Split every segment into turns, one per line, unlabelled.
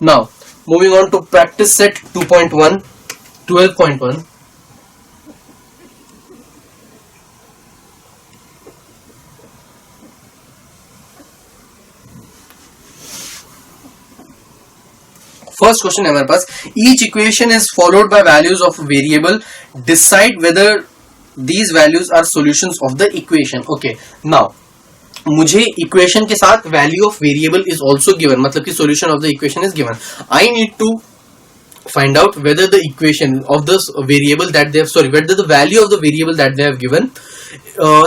Now moving on to practice set 2.1, 12.1. First question है हमारे पास, each equation is followed by values of variable, decide whether these values are solutions of the equation. Okay, now मुझे equation के साथ value of variable is also given, मतलब कि solution of the equation is given. I need to find out whether the equation of this variable that they have, whether the value of the variable that they have given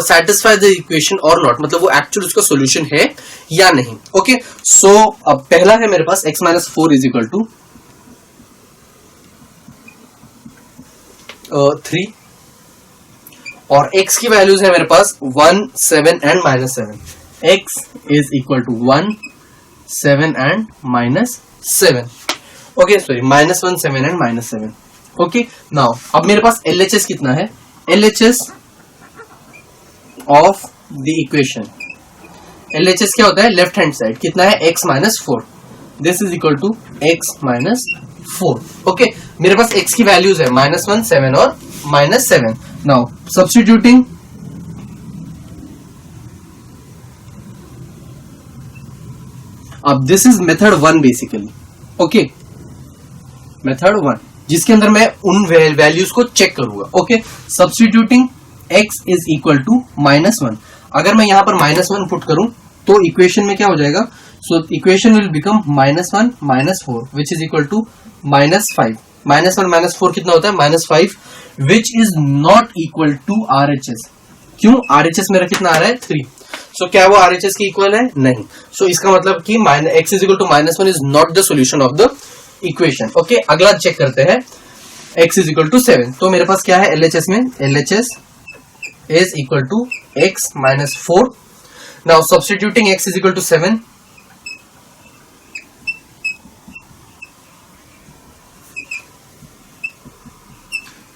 satisfy the equation or not, मतलब वो actual उसका solution है या नहीं. Okay, so अब पहला है मेरे पास x minus 4 is equal to 3 और x की वैल्यूज है मेरे पास 1, 7 and -7. x is equal to 1, 7 and -7. Okay, sorry, -1, 7 and -7. Okay, now अब मेरे पास LHS कितना है? LHS of the equation, LHS क्या होता है? लेफ्ट हैंड साइड कितना है? x minus 4. This is equal to x minus 4. Okay, मेरे पास x की वैल्यूज है -1, 7 और -7. नाउ सब्स्टिट्यूटिंग, अब this is method 1 basically. Okay, method 1 जिसके अंदर मैं उन वैल्यूज को चेक करूंगा. Okay, substituting x is equal to -1. अगर मैं यहां पर -1 पुट करूं तो इक्वेशन में क्या हो जाएगा? So equation will become -1 -4 which is equal to -5. -1 -4 कितना होता है? -5, which is not equal to RHS. क्यों? RHS मेरा कितना आ रहा है? 3. सो क्या वो RHS के इक्वल है? नहीं. सो इसका मतलब कि x is equal to -1 is not the solution of the equation. Okay, अगला चेक करते हैं, x इज इक्वल टू 7. तो मेरे पास क्या है LHS में? LHS is equal to x minus 4. Now substituting x is equal to 7,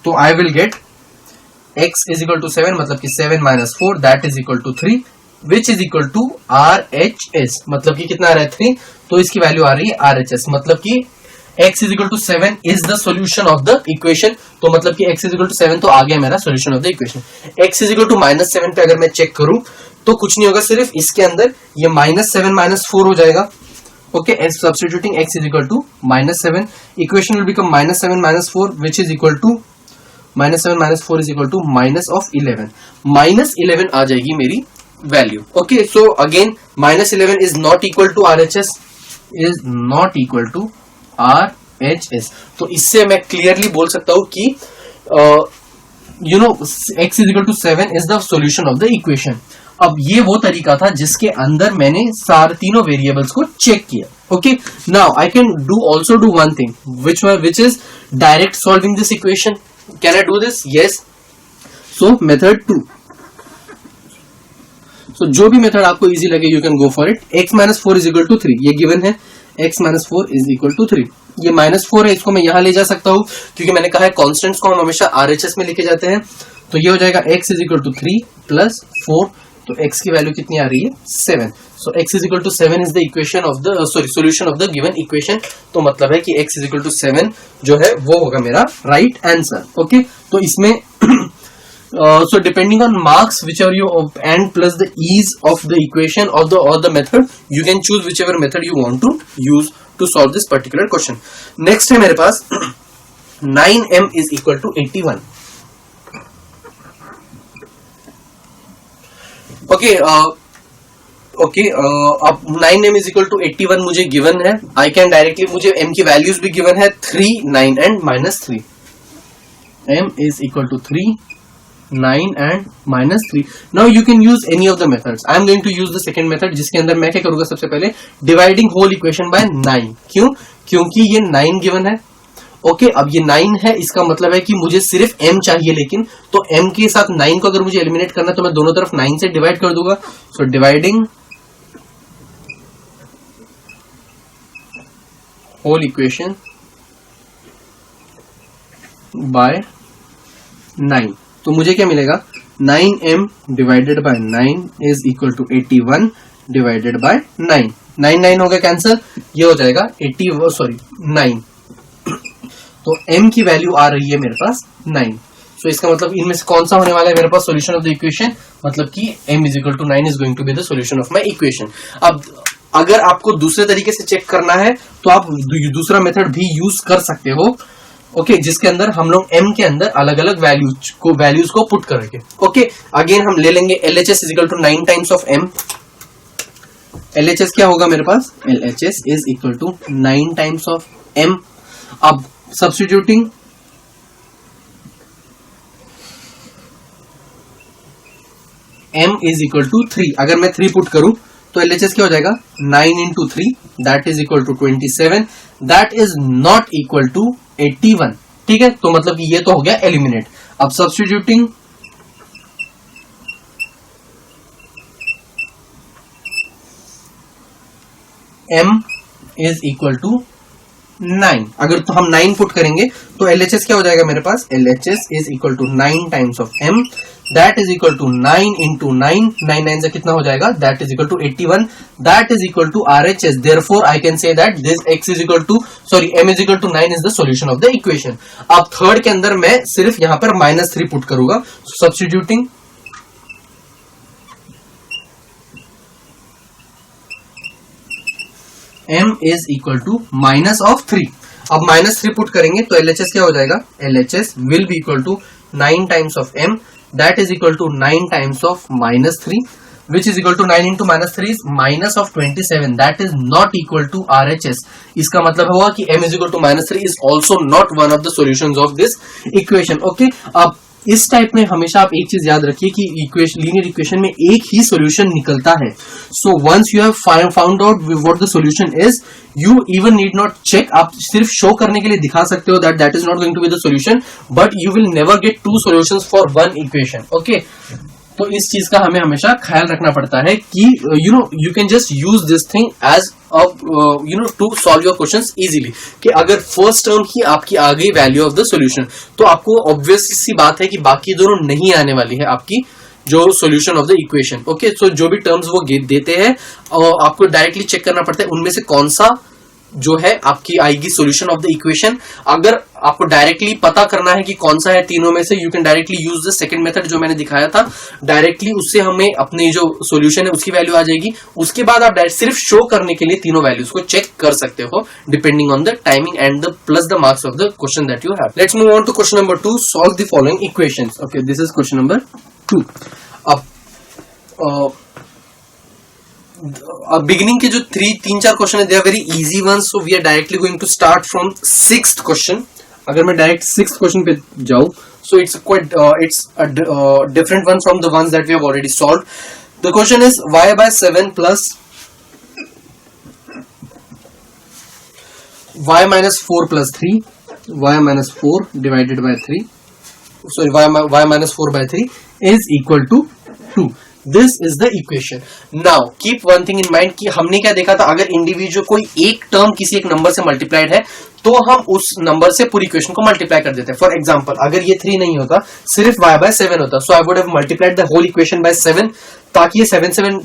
तो I will get x is equal to 7, मतलब कि 7 minus 4 that is equal to 3 which is equal to RHS, मतलब कि कितना आ रहा है? 3. तो इसकी वैल्यू आ रही है RHS, मतलब कि x is equal to 7 is the solution of the equation. तो मतलब कि x इज इक्वल टू 7 तो आ गया मेरा solution of the equation. x is equal to -7 पे अगर मैं चेक करूं तो कुछ नहीं होगा, सिर्फ इसके अंदर ये -7 -4 हो जाएगा. Okay, substituting x is equal to -7, equation will become -7 -4 which is equal to -7 -4 is equal to -11. -11 आ जाएगी मेरी value. Okay, so again -11 is not equal to RHS, is not equal to RHS. तो इससे मैं क्लियरली बोल सकता हूं कि x is equal to 7 is the solution of the equation. अब ये वो तरीका था जिसके अंदर मैंने सारे तीनों वेरिएबल्स को चेक किया. Okay, now I can also do one thing which is direct solving this equation. Can I do this? Yes. So method 2. So जो भी मेथड आपको इजी लगे you can go for it. x minus 4 is equal to 3, ये given है. x minus 4 is equal to 3. ये -4 है, इसको मैं यहां ले जा सकता हूं क्योंकि मैंने कहा है कॉन्स्टेंट्स को हम हमेशा RHS में लेके जाते हैं. तो ये हो जाएगा x is equal to 3 plus 4. तो x की वैल्यू कितनी आ रही है? 7. So x is equal to 7 is the equation of the solution of the given equation. तो मतलब है कि x इज इक्वल टू 7 जो है वो होगा मेरा राइट आंसर. ओके, तो इसमें so depending on marks whichever you and plus the ease of the equation or the method, you can choose whichever method you want to use to solve this particular question. Next है मेरे पास 9m is equal to 81. Okay, अब 9m is equal to 81 मुझे given है. I can directly, मुझे m की values भी given है 3, 9 and -3. m is equal to 3, 9 and -3. Now you can use any of the methods. I am going to use the second method जिसके अंदर मैं क्या करूंगा? सबसे पहले dividing whole equation by 9. क्यों? क्योंकि ये 9 given है. ओके, अब ये 9 है, इसका मतलब है कि मुझे सिर्फ m चाहिए, लेकिन तो m के साथ 9 को अगर मुझे एलिमिनेट करना है तो मैं दोनों तरफ 9 से डिवाइड कर दूंगा. So dividing whole equation by 9. तो मुझे क्या मिलेगा? 9m divided by 9 is equal to 81 divided by 9. 9 9 हो गया कैंसिल, ये हो जाएगा 9। तो m की वैल्यू आ रही है मेरे पास 9। सो इसका मतलब इनमें से कौन सा होने वाला है मेरे पास सोल्यूशन ऑफ द इक्वेशन, मतलब कि m is equal to 9 is going to be the solution of my equation. अब अगर आपको दूसरे तरीके से चेक करना है तो आप दूसरा मेथड भी यूज कर सकते हो, ओके, जिसके अंदर हम लोग m के अंदर अलग अलग वैल्यूज को पुट करेंगे। ओके, अगेन हम ले लेंगे LHS is equal to 9 times of m। LHS क्या होगा मेरे पास, LHS is equal to 9 times of m। अब substituting m is equal to 3, अगर मैं 3 पुट करूं तो LHS क्या हो जाएगा 9 into 3 that is equal to 27, that is not equal to 81। ठीक है, तो मतलब कि ये तो हो गया एलिमिनेट। अब substituting m is equal to 9, अगर तो हम 9 पुट करेंगे तो LHS क्या हो जाएगा मेरे पास, LHS is equal to 9 times of m that is equal to 9 into 9, 9 9 से कितना हो जाएगा, that is equal to 81, that is equal to RHS। Therefore I can say that this x is equal to m is equal to 9 is the solution of the equation. अब third के अंदर मैं सिर्फ यहां पर -3 पुट करूंगा, substituting m is equal to -3। अब -3 put करेंगे तो LHS क्या हो जाएगा, LHS will be equal to 9 times of m that is equal to 9 times of -3 which is equal to 9 into -3 is minus of 27, that is not equal to RHS। इसका मतलब हुआ कि m is equal to -3 is also not one of the solutions of this equation। okay, अब इस type में हमेशा आप एक चीज याद रखिए कि लीनियर इक्वेशन में एक ही सॉल्यूशन निकलता है। So once you have found out what the solution is, you even need not check, आप सिर्फ शो करने के लिए दिखा सकते हो that is not going to be the solution, but you will never get 2 solutions for one equation. Okay, तो इस चीज का हमें हमेशा ख्याल रखना पड़ता है कि you can just use this thing as to solve your questions easily, कि अगर फर्स्ट टर्म ही आपकी आ गई वैल्यू ऑफ द सॉल्यूशन तो आपको ऑब्वियस सी बात है कि बाकी दोनों नहीं आने वाली है आपकी जो solution of the equation. Okay, so जो भी टर्म्स वो देते हैं आपको डायरेक्टली चेक करना पड़ता है उनमें से कौन सा जो है आपकी आएगी सॉल्यूशन ऑफ द इक्वेशन। अगर आपको डायरेक्टली पता करना है कि कौन सा है तीनों में से, you can directly use the second method जो मैंने दिखाया था, डायरेक्टली उससे हमें अपनी जो सॉल्यूशन है उसकी वैल्यू आ जाएगी। उसके बाद आप सिर्फ शो करने के लिए तीनों वैल्यूज को चेक कर सकते हो depending on the timing and the plus the marks of the question that you have. Let's move on to question number 2, solve the following equations. Okay, this is question number 2। अब beginning के जो 3-4 question है they are very easy ones, so we are directly going to start from 6th question. अगर मैं direct 6th question पे जाऊं, so it's quite different one from the ones that we have already solved. The question is y by 7 plus y minus 4 plus 3, y minus 4 divided by 3, sorry, y minus 4 by 3 is equal to 2। This is the equation. Now keep one thing in mind कि हमने क्या देखा था, अगर individual कोई एक term किसी एक नंबर से मल्टीप्लाइड है तो हम उस नंबर से पूरी इक्वेशन को मल्टीप्लाई कर देते हैं। फॉर एग्जांपल, अगर ये 3 नहीं होता, सिर्फ y by 7 होता, so I would have multiplied the whole equation by 7 ताकि ये 7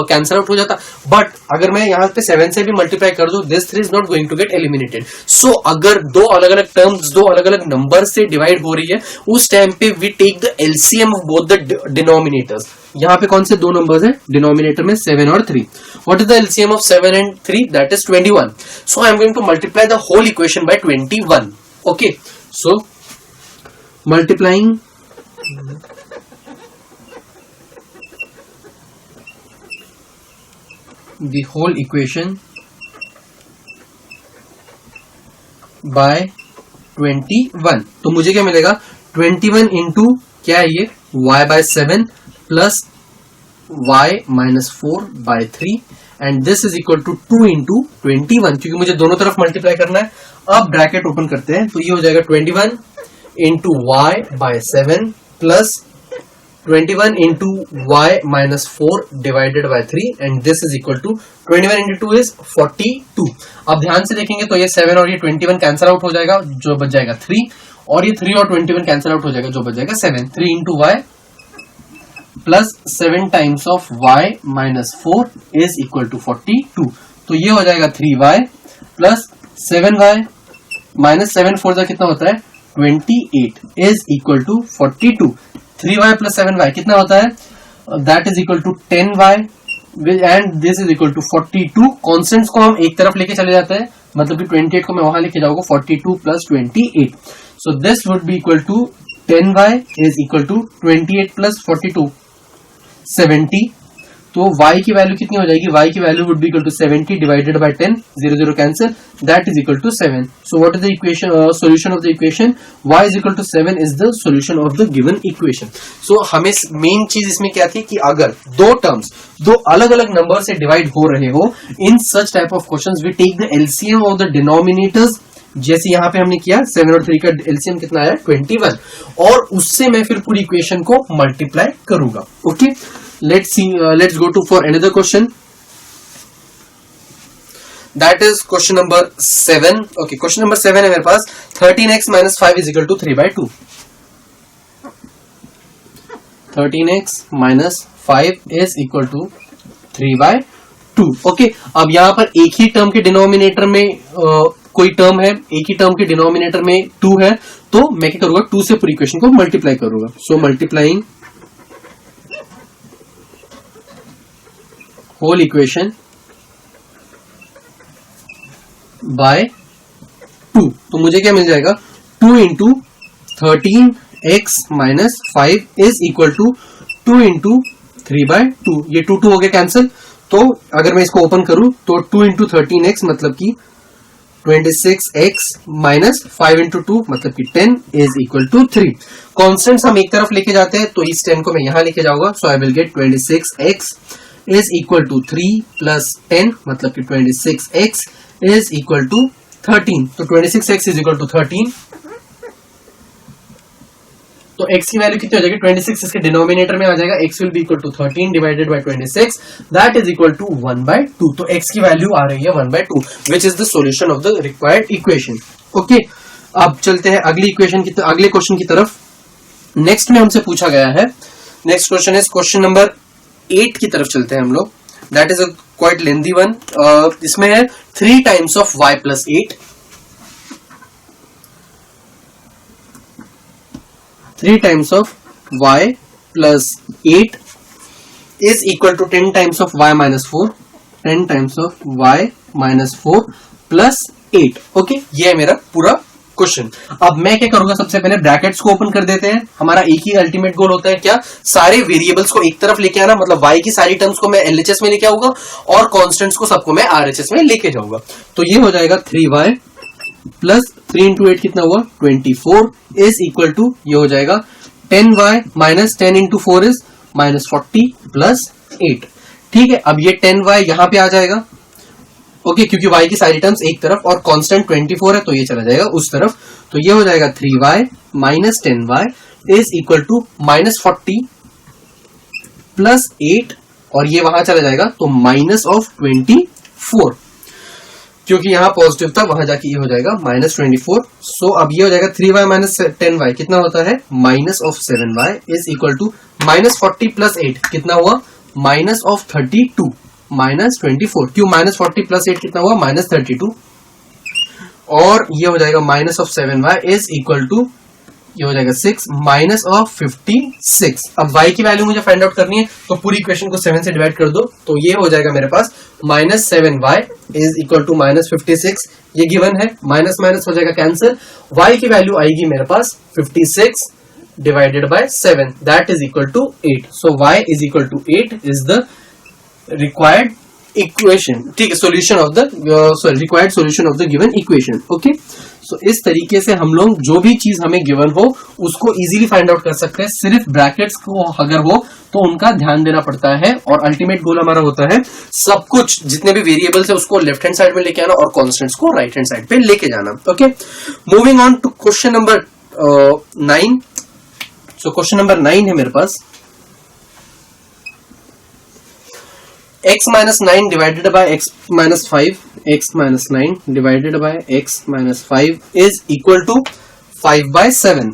कैंसिल आउट हो जाता। बट अगर मैं यहाँ पे 7 से भी मल्टीप्लाई कर दूं, this 3 is not going to get eliminated. So अगर दो अलग अलग टर्म्स दो अलग अलग नंबर से डिवाइड हो रही है, उस टाइम पे we take the LCM of both the denominators. यहाँ पे कौन से दो नंबर्स है डिनोमिनेटर में, 7 और 3। What is the LCM of 7 and 3? That is 21। So I am going to multiply the whole equation by 21। Okay, so multiplying the whole equation by 21, तो मुझे क्या मिलेगा, 21 इंटू क्या है ये y by 7 plus y minus 4 by 3 and this is equal to 2 into 21, क्योंकि मुझे दोनों तरफ मल्टीप्लाई करना है। अब ब्रैकेट ओपन करते हैं तो ये हो जाएगा 21 into y by 7 plus 21 into y minus 4 divided by 3 and this is equal to 21 into 2 is 42। अब ध्यान से देखेंगे तो ये 7 और ये 21 कैंसिल आउट हो जाएगा, जो बच जाएगा 3, और ये 3 और 21 कैंसिल आउट हो जाएगा, जो बच जाएगा 7। 3 into y plus 7 times of y minus 4 is equal to 42। तो ये हो जाएगा 3y प्लस 7y माइनस 7 4 जा कितना होता है 28 is equal to 42। 3y plus 7y कितना होता है, that is equal to 10y and this is equal to 42। Constants को हम एक तरफ लेके चले जाते हैं, मतलब कि 28 को मैं वहां लेके जाऊंगा 42 plus 28, so this would be equal to 10y is equal to 28 plus 42 70। तो y की वैल्यू कितनी हो जाएगी, y की value would be equal to 70 divided by 10, 0 0 cancel, that is equal to 7। So what is the equation, solution of the equation, y is equal to 7 is the solution of the given equation. So हमें main चीज इसमें क्या थी कि अगर दो terms दो अलग अलग नंबर से डिवाइड हो रहे हो, in such type of questions we take the LCM of the denominators. जैसे यहाँ पे हमने किया 7 और 3 का एलसीएम कितना आया 21, और उससे मैं फिर पूरी इक्वेशन को मल्टीप्लाई करूंगा। Okay, let's see, let's go to for another question, that is question number 7। okay, question number 7 है मेरे पास, 13x minus 5 is equal to 3/2। 13x minus 5 is equal to 3/2। Okay, अब यहां पर एक ही टर्म के डिनोमिनेटर में कोई टर्म है, एक ही टर्म के डिनोमिनेटर में 2 है, तो मैं क्या करूंगा 2 से पूरी इक्वेशन को मल्टीप्लाई करूंगा। So multiplying whole equation by 2, तो मुझे क्या मिल जाएगा 2 into 13x minus 5 is equal to 2 into 3/2। ये 2 2 हो गया कैंसिल, तो अगर मैं इसको ओपन करूं तो 2 इंटू 13x मतलब कि 26x माइनस 5 इंटू 2 मतलब कि 10 इज इक्वल टू 3। कॉन्स्टेंट्स हम एक तरफ लेके जाते हैं, तो इस 10 को मैं यहां लेके जाऊंगा, so I will get 26x is equal to 3 plus 10 मतलब कि 26x is equal to 13। तो 26x is equal to 13, तो x की वैल्यू कितनी हो जाएगी 26 इसके डिनोमिनेटर में आ जाएगा, x will be equal to 13 divided by 26, that is equal to 1/2। तो x की वैल्यू आ रही है 1/2 which is the solution of the required equation। Okay, अब चलते हैं अगली इक्वेशन की, अगले क्वेश्चन की तरफ। नेक्स्ट में हमसे पूछा गया है, next question is question number 8 की तरफ चलते हैं हम लोग, that is a quite lengthy one. इसमें है 3 times of y plus 8, 3 times of y plus 8 is equal to 10 times of y minus 4, 10 times of y minus 4 plus 8। Okay, ये है मेरा पूरा क्वेश्चन। अब मैं क्या करूंगा, सबसे पहले ब्रैकेट्स को ओपन कर देते हैं। हमारा एक ही अल्टीमेट गोल होता है क्या, सारे वेरिएबल्स को एक तरफ लेके आना, मतलब y की सारी टर्म्स को मैं एलएचएस में लेके आऊंगा और कांस्टेंट्स को सबको मैं आरएचएस में लेके जाऊंगा। तो ये हो जाएगा 3y प्लस 3 इंटू 8 कितना हुआ 24 इज इक्वल टू, ये हो जाएगा 10y minus 10 into 4 is minus 40 plus 8। ठीक है, अब ये 10y यहां पे आ जाएगा, ओके, क्योंकि y की सारी टर्म्स एक तरफ और कांस्टेंट 24 है, तो ये चला जाएगा उस तरफ। तो ये हो जाएगा 3y minus 10y is equal to minus 40 plus 8, और ये वहां चला जाएगा तो माइनस ऑफ 24, क्योंकि यहां पॉजिटिव था, वहां जाके ये हो जाएगा माइनस 24। सो अब ये हो जाएगा 3y माइनस 10y कितना होता है minus of 7y is equal to minus 40 plus 8 कितना हुआ माइनस ऑफ 32 माइनस 24। क्यों, माइनस 40 प्लस 8 कितना हुआ माइनस 32, और ये हो जाएगा minus of 7y is equal to, ये हो जाएगा 6 माइनस ऑफ 56। अब y की वैल्यू मुझे फाइंड आउट करनी है, तो पूरी इक्वेशन को 7 से डिवाइड कर दो, तो ये हो जाएगा मेरे पास minus 7y is equal to minus 56। ये गिवन है, माइनस माइनस हो जाएगा कैंसिल, y की वैल्यू आएगी मेरे पास 56 divided by 7, that is equal to 8। So y is equal to 8 is the required equation. ठीक है, solution of the required solution of the given equation. Okay, so इस तरीके से हम लोग जो भी चीज हमें गिवन हो उसको इजीली फाइंड आउट कर सकते हैं। सिर्फ ब्रैकेट्स को अगर हो तो उनका ध्यान देना पड़ता है, और अल्टीमेट गोल हमारा होता है सब कुछ जितने भी वेरिएबल्स है उसको लेफ्ट हैंड साइड में लेके आना और कॉन्स्टेंट्स को राइट हैंड साइड पे लेके जाना। Okay, moving on to question number 9। So question number 9 है मेरे पास, x minus 9 divided by x minus 5, x minus 9 divided by x minus 5 is equal to 5/7।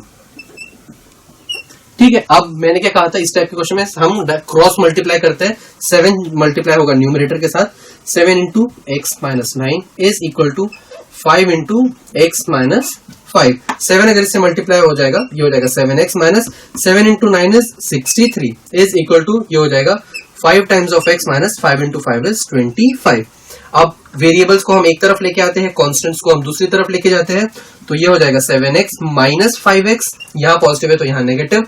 ठीक है, अब मैंने क्या कहा था, इस टाइप के क्वेश्चन में हम क्रॉस मल्टीप्लाई करते हैं, 7 मल्टीप्लाई होगा न्यूमरेटर के साथ, 7 into x minus 9 is equal to 5 into x minus 5। 7 अगर इससे मल्टीप्लाई हो जाएगा, ये हो जाएगा 7x minus 7 into 9 is 63 is equal to, ये हो जाएगा 5 times of x minus 5 into 5 is 25। अब वेरिएबल्स को हम एक तरफ लेके आते हैं, कॉन्स्टेंट्स को हम दूसरी तरफ लेके जाते हैं, तो ये हो जाएगा 7x माइनस 5x, यहाँ पॉजिटिव है तो यहाँ नेगेटिव,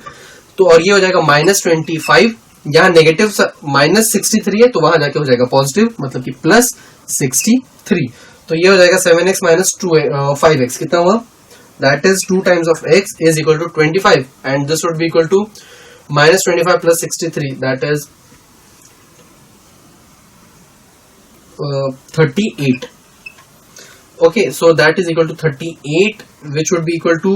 तो और ये हो जाएगा माइनस 25, यहाँ नेगेटिव माइनस 63 है तो वहां जाके हो जाएगा पॉजिटिव, मतलब कि प्लस 63। तो ये हो जाएगा 7x माइनस 5x, कितना हुआ, that is 2 times of x is equal to 25 and this would be equal to minus 25 plus 63, that is 38. Okay, so that is equal to 38, which would be equal to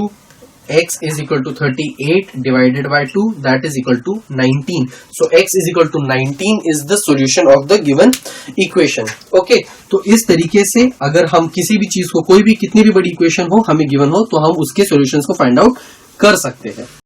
x is equal to 38 divided by 2, that is equal to 19. So x is equal to 19 is the solution of the given equation. Okay, तो इस तरीके से अगर हम किसी भी चीज को, कोई भी कितनी भी बड़ी इक्वेशन हो हमें गिवन हो, तो हम उसके सॉल्यूशंस को फाइंड आउट कर सकते हैं।